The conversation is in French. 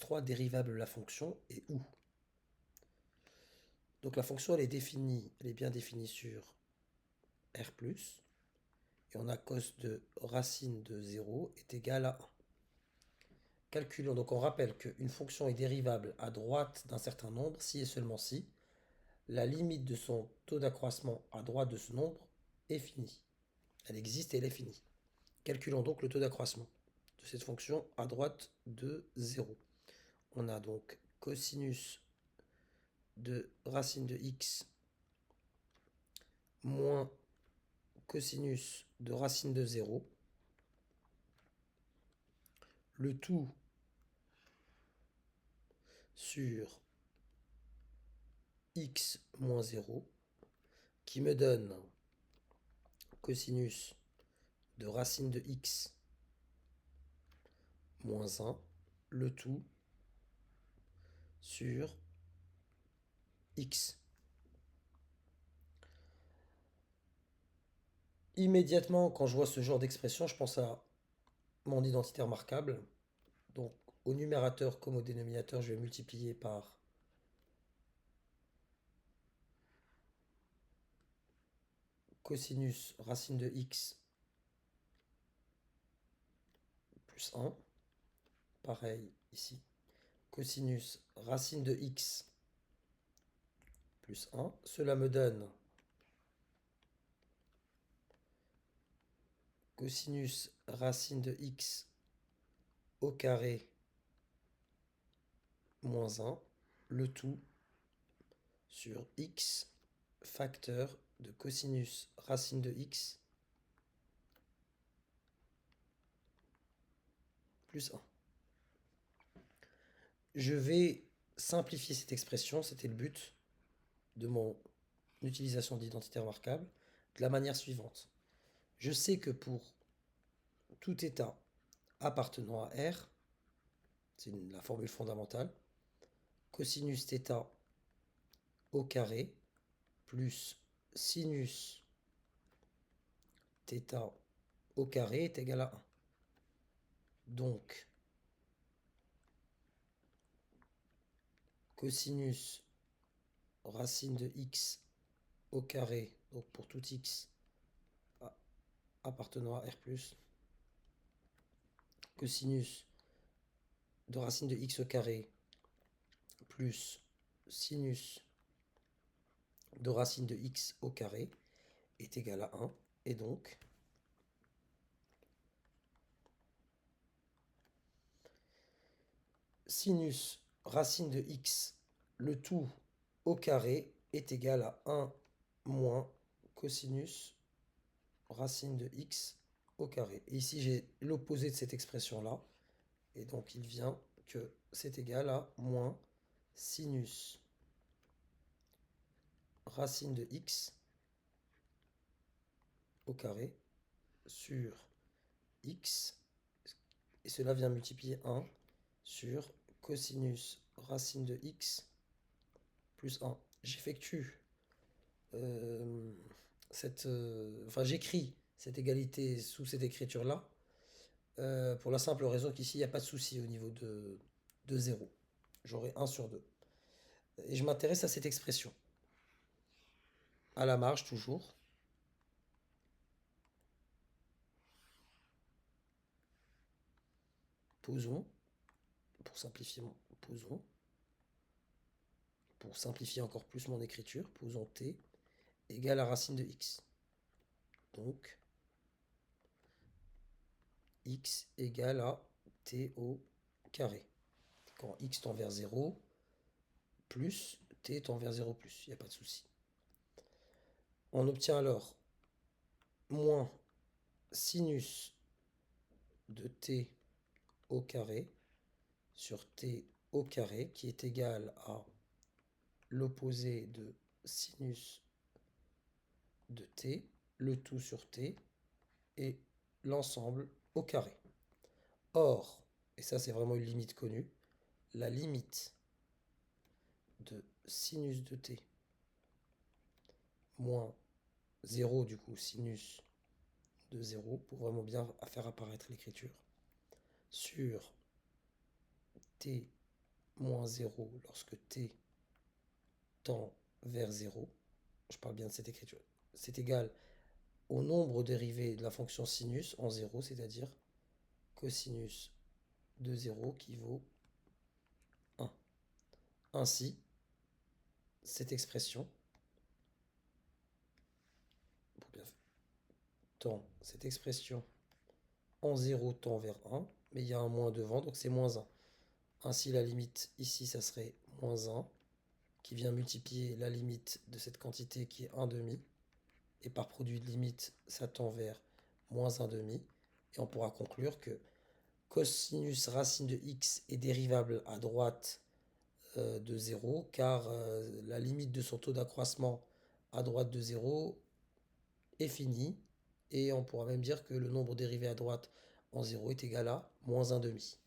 F3 dérivable de la fonction et où. Donc la fonction elle est bien définie sur R+, et on a cos de racine de 0 est égal à 1. Calculons, donc on rappelle qu'une fonction est dérivable à droite d'un certain nombre si et seulement si la limite de son taux d'accroissement à droite de ce nombre est finie. Elle existe et elle est finie. Calculons donc le taux d'accroissement de cette fonction à droite de 0. On a donc cosinus de racine de x moins cosinus de racine de 0, le tout sur x moins 0, qui me donne cosinus de racine de x moins 1, le tout sur x. Immédiatement, quand je vois ce genre d'expression, je pense à mon identité remarquable. Donc, au numérateur comme au dénominateur, je vais multiplier par cosinus racine de x plus 1. Pareil ici. Cosinus racine de x plus 1. Cela me donne cosinus racine de x au carré moins 1, le tout sur x facteur de cosinus racine de x plus 1. Je vais simplifier cette expression, c'était le but de mon utilisation d'identité remarquable, de la manière suivante. Je sais que pour tout état appartenant à R, c'est la formule fondamentale, cosinus θ au carré plus sinus θ au carré est égal à 1. Donc, cosinus racine de x au carré, donc pour tout x appartenant à R+, cosinus de racine de x au carré plus sinus de racine de x au carré est égal à 1. Et donc, sinus racine de x, le tout au carré, est égal à 1 moins cosinus racine de x au carré. Et ici, j'ai l'opposé de cette expression-là. Et donc, il vient que c'est égal à moins sinus racine de x au carré sur x. Et cela vient multiplier 1 sur cosinus racine de x plus 1. J'effectue j'écris cette égalité sous cette écriture-là pour la simple raison qu'ici, il n'y a pas de souci au niveau de 0. J'aurai 1 sur 2. Et je m'intéresse à cette expression. À la marge, toujours. Posons, pour simplifier encore plus mon écriture, posons t égale à racine de x. Donc, x égale à t au carré. Quand x tend vers 0, plus t tend vers 0 plus, il n'y a pas de souci. On obtient alors moins sinus de t au carré sur t au carré qui est égal à l'opposé de sinus de t, le tout sur t, et l'ensemble au carré. Or, et ça c'est vraiment une limite connue, la limite de sinus de t moins 0, du coup sinus de 0, pour vraiment bien faire apparaître l'écriture, sur t moins 0 lorsque t tend vers 0, je parle bien de cette écriture, c'est égal au nombre dérivé de la fonction sinus en 0, c'est-à-dire cosinus de 0 qui vaut 1. Ainsi, cette expression, cette expression en 0 tend vers 1, mais il y a un moins devant, donc c'est moins 1. Ainsi, la limite ici, ça serait moins 1, qui vient multiplier la limite de cette quantité qui est 1 demi. Et par produit de limite, ça tend vers moins 1 demi. Et on pourra conclure que cosinus racine de x est dérivable à droite de 0, car la limite de son taux d'accroissement à droite de 0 est finie. Et on pourra même dire que le nombre dérivé à droite en 0 est égal à moins 1 demi.